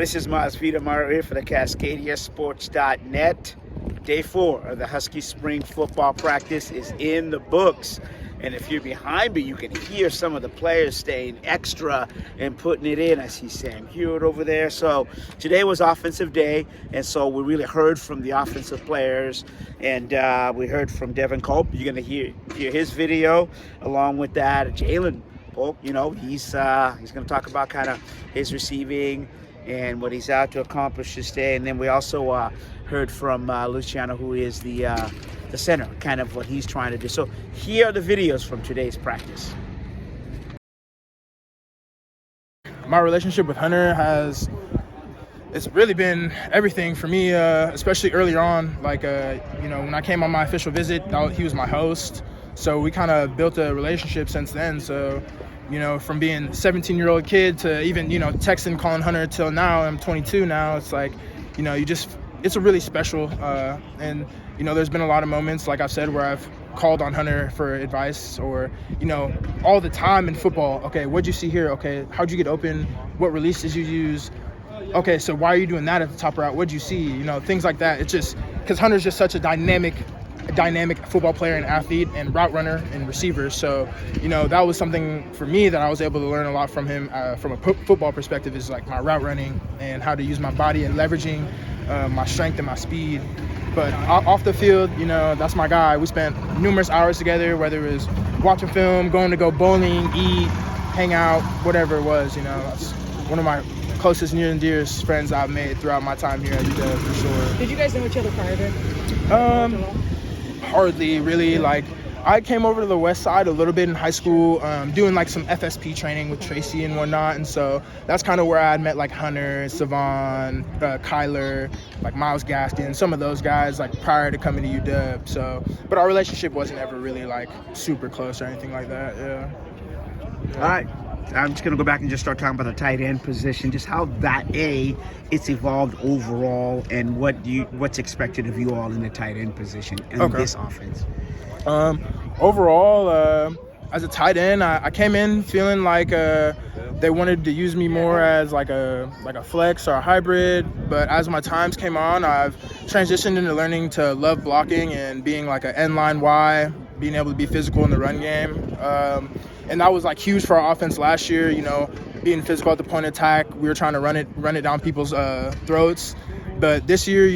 This is Masvita Mara here for the CascadiaSports.net. Day 4 of the Husky Spring football practice is in the books. And if you're behind me, you can hear some of the players staying extra and putting it in. I see Sam Hewitt over there. So today was offensive day, and so we really heard from the offensive players. And we heard from Devin Culp. You're going to hear his video. Along with that, Jalen Polk, he's going to talk about kind of his receiving and what he's out to accomplish this day. And then we also heard from Luciano, who is the center, kind of what he's trying to do. So here are the videos from today's practice. My relationship with Hunter it's really been everything for me, especially earlier on. Like, when I came on my official visit, he was my host. So we kind of built a relationship since then. So, from being a 17-year-old kid to even, texting, calling Hunter till now, I'm 22 now. It's like, it's a really special, and there's been a lot of moments, like I've said, where I've called on Hunter for advice or, all the time in football. Okay, what'd you see here? Okay, how'd you get open? What release did you use? Okay, so why are you doing that at the top route? What'd you see? Things like that. It's just because Hunter's just such a dynamic football player and athlete and route runner and receiver. So, that was something for me that I was able to learn a lot from him from a football perspective, is like my route running and how to use my body and leveraging my strength and my speed. But off the field, that's my guy. We spent numerous hours together, whether it was watching film, going to go bowling, eat, hang out, whatever it was. That's one of my closest, near and dearest friends I've made throughout my time here at UW, for sure. Did you guys know each other prior to? Hardly, really. Like, I came over to the west side a little bit in high school, doing like some FSP training with Tracy and whatnot, and so that's kind of where I had met like Hunter, Savon, Kyler, like Miles Gaskin, some of those guys like prior to coming to UW. So, but our relationship wasn't ever really like super close or anything like that. Yeah. All right. I'm just going to go back and just start talking about the tight end position, just how it's evolved overall, and what's expected of you all in the tight end position in this offense. Overall, as a tight end, I came in feeling like they wanted to use me more as like a flex or a hybrid. But as my times came on, I've transitioned into learning to love blocking and being like an end line Y, being able to be physical in the run game. And that was like huge for our offense last year, being physical at the point of attack. We were trying to run it down people's throats. But this year,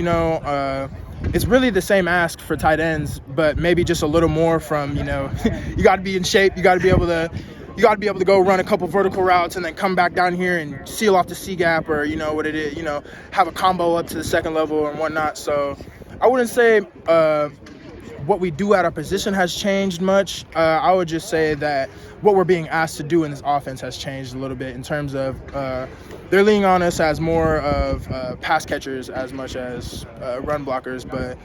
it's really the same ask for tight ends, but maybe just a little more from, you got to be in shape. You got to be able to go run a couple vertical routes and then come back down here and seal off the C gap, or, what it is, have a combo up to the second level and whatnot. So I wouldn't say what we do at our position has changed much. I would just say that what we're being asked to do in this offense has changed a little bit in terms of they're leaning on us as more of pass catchers as much as run blockers. But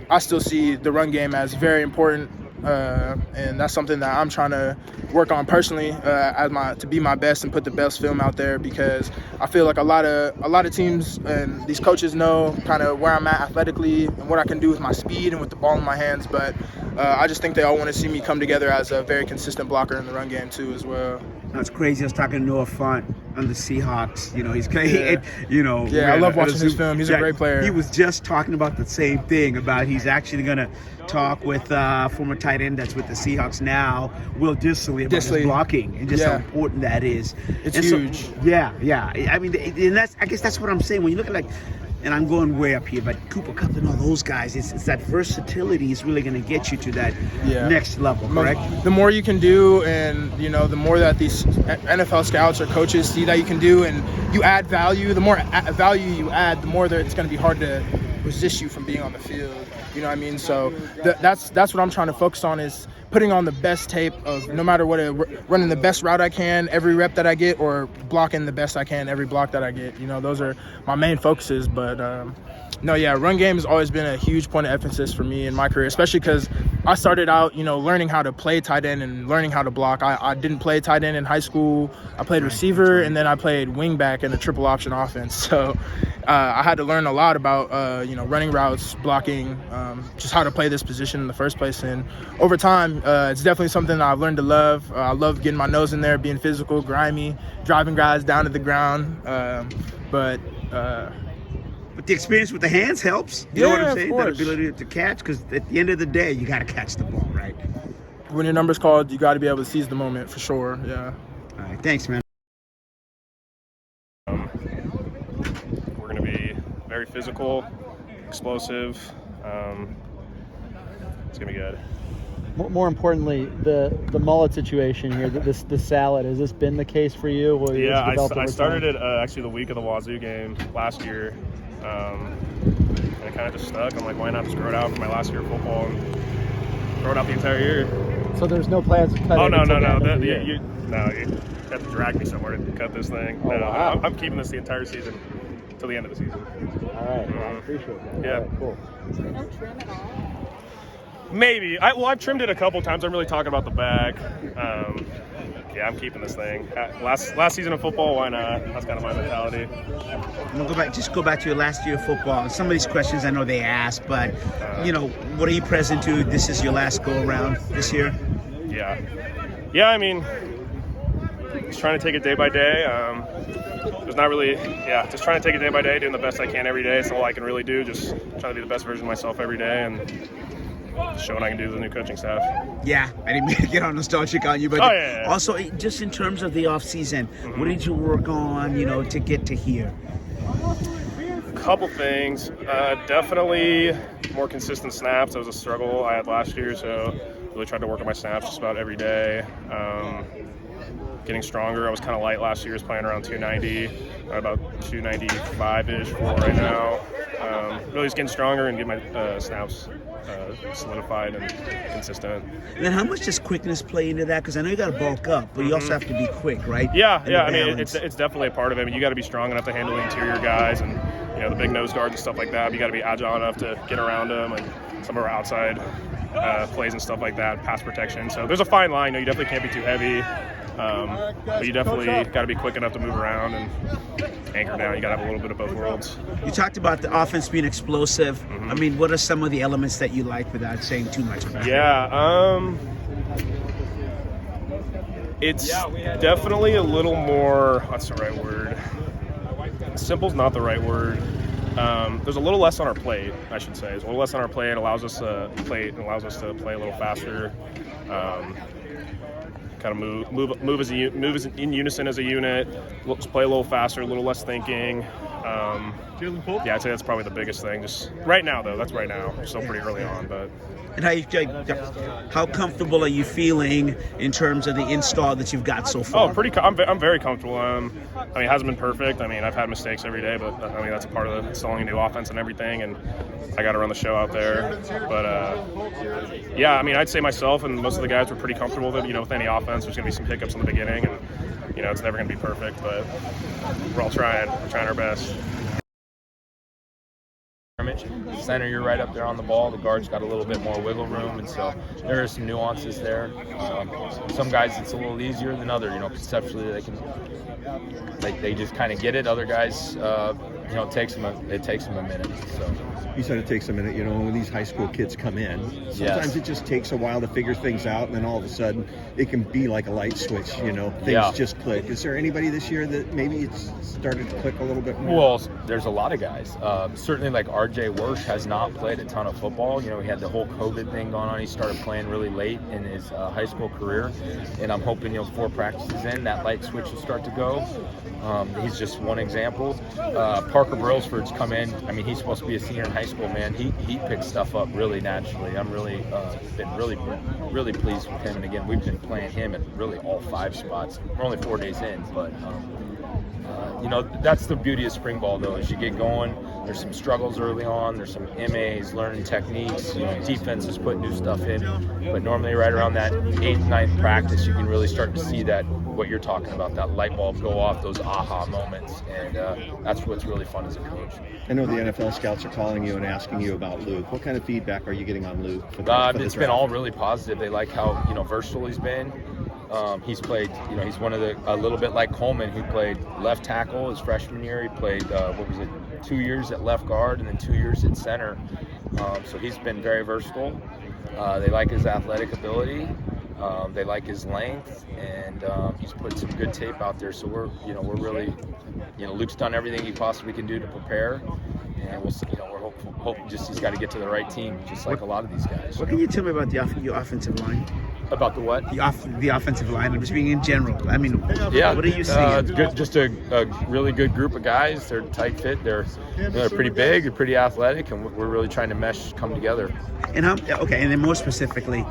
I still see the run game as very important, and that's something that I'm trying to work on personally to be my best and put the best film out there, because I feel like a lot of teams and these coaches know kind of where I'm at athletically and what I can do with my speed and with the ball in my hands. But I just think they all want to see me come together as a very consistent blocker in the run game too as well. That's crazy. I was talking to Noah Font on the Seahawks. He's crazy. I love watching his film. He's a great player. He was just talking about the same thing, about he's actually going to talk with former tight end that's with the Seahawks now, Will Dissly, about his blocking and just how important that is. It's huge. So, I mean, and I guess that's what I'm saying. When you look at and I'm going way up here, but Cooper Kupp and all those guys, it's that versatility is really going to get you to that next level, correct? The more you can do, and the more that these NFL scouts or coaches see that you can do, and you add value, the more value you add, the more that it's going to be hard to resist you from being on the field. You know what I mean? So that's what I'm trying to focus on, is putting on the best tape of no matter what, running the best route I can every rep that I get, or blocking the best I can every block that I get. Those are my main focuses. But run game has always been a huge point of emphasis for me in my career, especially because I started out, learning how to play tight end and learning how to block. I didn't play tight end in high school. I played receiver, and then I played wing back in a triple option offense. So I had to learn a lot about, running routes, blocking, just how to play this position in the first place. And over time, it's definitely something that I've learned to love. I love getting my nose in there, being physical, grimy, driving guys down to the ground. But the experience with the hands helps. You know what I'm saying? Of course. That ability to catch, because at the end of the day, you got to catch the ball, right? When your number's called, you got to be able to seize the moment for sure. Yeah. All right. Thanks, man. We're going to be very physical, explosive. It's going to be good. More importantly, the mullet situation here, the salad, has this been the case for you? Yeah, I started it actually the week of the Wazoo game last year. And it kind of just stuck. I'm like, why not just grow it out for my last year of football and grow it out the entire year? So there's no plans to cut it? Oh, no. You You have to drag me somewhere to cut this thing. Oh, No, wow. I'm keeping this the entire season till the end of the season. All right, well, I appreciate that. Yeah. All right, cool. No trim at all? Maybe. I've trimmed it a couple times. I'm really talking about the back. Yeah, I'm keeping this thing. Last season of football, why not? That's kind of my mentality. I'm gonna go back to your last year of football. Some of these questions I know they ask, but what are you present to? This is your last go around this year. Yeah. I mean, just trying to take it day by day. There's not really, just trying to take it day by day, doing the best I can every day. It's all I can really do. Just trying to be the best version of myself every day and show what I can do to the new coaching staff. Yeah, I didn't mean to get all nostalgic on you, but yeah. Also just in terms of the off season, what did you work on, to get to here? A couple things. Definitely more consistent snaps. That was a struggle I had last year, so really tried to work on my snaps just about every day. Getting stronger. I was kind of light last year. I was playing around 290, about 295-ish for right now. Really just getting stronger and get my snaps solidified and consistent. And then how much does quickness play into that? Because I know you got to bulk up, but you also have to be quick, right? Yeah. And the I mean, balance. it's definitely a part of it. I mean, you got to be strong enough to handle the interior guys and the big nose guards and stuff like that. You got to be agile enough to get around them and some of our outside plays and stuff like that, pass protection. So there's a fine line. You definitely can't be too heavy. But you definitely got to be quick enough to move around and anchor down. You got to have a little bit of both worlds. You talked about the offense being explosive. I mean, what are some of the elements that you like without saying too much about it? Yeah, it's definitely a little more, what's the right word? Simple's not the right word. There's a little less on our plate, I should say. There's a little less on our plate. It allows us to play a little faster. Kind of move as in unison as a unit. Let's play a little faster, a little less thinking. Yeah, I'd say that's probably the biggest thing. Just right now, though. That's right now. We're still pretty early on, but. And how comfortable are you feeling in terms of the install that you've got so far? I'm very comfortable. I mean, it hasn't been perfect. I mean, I've had mistakes every day, but I mean that's a part of installing a new offense and everything. And I got to run the show out there. But yeah, I mean, I'd say myself and most of the guys were pretty comfortable with it. With any offense, there's going to be some hiccups in the beginning, and it's never going to be perfect. But we're all trying. We're trying our best. Center, you're right up there on the ball. The guard's got a little bit more wiggle room, and so there are some nuances there. Some guys it's a little easier than others. Conceptually they just kind of get it. Other guys, it takes them a minute. So You said it takes a minute, when these high school kids come in. Sometimes it just takes a while to figure things out, and then all of a sudden it can be like a light switch, things just click. Is there anybody this year that maybe it's started to click a little bit more? Well, there's a lot of guys. Certainly like RJ Wersch has not played a ton of football. He had the whole COVID thing going on. He started playing really late in his high school career, and I'm hoping, 4 practices in, that light switch will start to go. He's just one example. Parker Brailsford's come in. I mean, he's supposed to be a senior in high school, man. He picks stuff up really naturally. I'm really been really pleased with him. And again, we've been playing him at really all 5 spots. We're only 4 days in, but that's the beauty of spring ball, though. As you get going, there's some struggles early on. There's some MAs, learning techniques. Defense is putting new stuff in. But normally, right around that 8th, 9th practice, you can really start to see that what you're talking about, that light bulb go off, those aha moments, and that's what's really fun as a coach. I know the NFL scouts are calling you and asking you about Luke. What kind of feedback are you getting on Luke? It's been all really positive. They like how versatile he's been. He's played, he's one of a little bit like Coleman, who played left tackle his freshman year. He played 2 years at left guard and then 2 years at center. So he's been very versatile. They like his athletic ability. They like his length, and he's put some good tape out there. So we're really, Luke's done everything he possibly can do to prepare, and we're hoping just he's got to get to the right team, just like a lot of these guys. What can you tell me about your offensive line? About the what? The offensive line. I'm just being in general. I mean, yeah, what are you seeing? Good, just a really good group of guys. They're tight fit. They're pretty big. They're pretty athletic, and we're really trying to come together. And and then more specifically,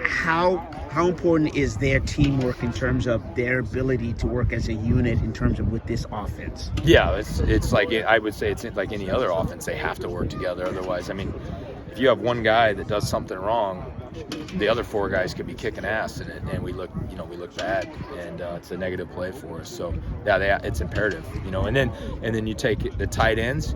how important is their teamwork in terms of their ability to work as a unit in terms of with this offense? Yeah, it's like, I would say it's like any other offense. They have to work together. Otherwise, I mean, if you have one guy that does something wrong, the other four guys could be kicking ass in it, and we look bad, and it's a negative play for us. So yeah, it's imperative, and then you take the tight ends.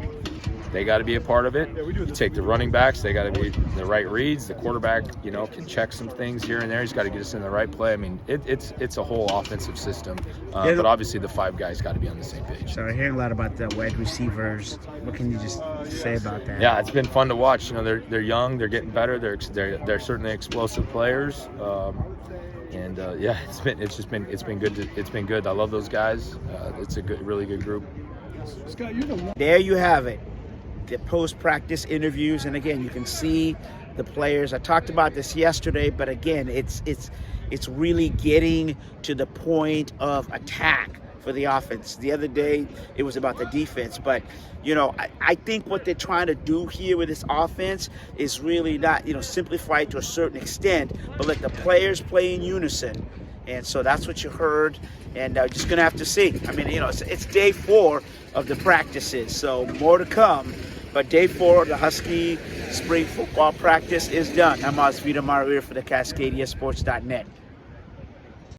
They got to be a part of it. You take the running backs, they got to be the right reads. The quarterback, can check some things here and there. He's got to get us in the right play. I mean, it's a whole offensive system, but obviously the five guys got to be on the same page. So I hear a lot about the wedge receivers. What can you just say about that? Yeah, it's been fun to watch. They're young, they're getting better. They're certainly explosive players. Yeah, it's been good. It's been good. I love those guys. It's a really good group. There you have it. The post-practice interviews, and again, you can see the players. I talked about this yesterday, but again, it's really getting to the point of attack for the offense. The other day, it was about the defense, but I think what they're trying to do here with this offense is really not simplify it to a certain extent, but let the players play in unison. And so that's what you heard, and just gonna have to see. I mean, it's day 4 of the practices, so more to come. But day 4 of the Husky Spring football practice is done. I'm Osvita Maria for the CascadiaSports.net.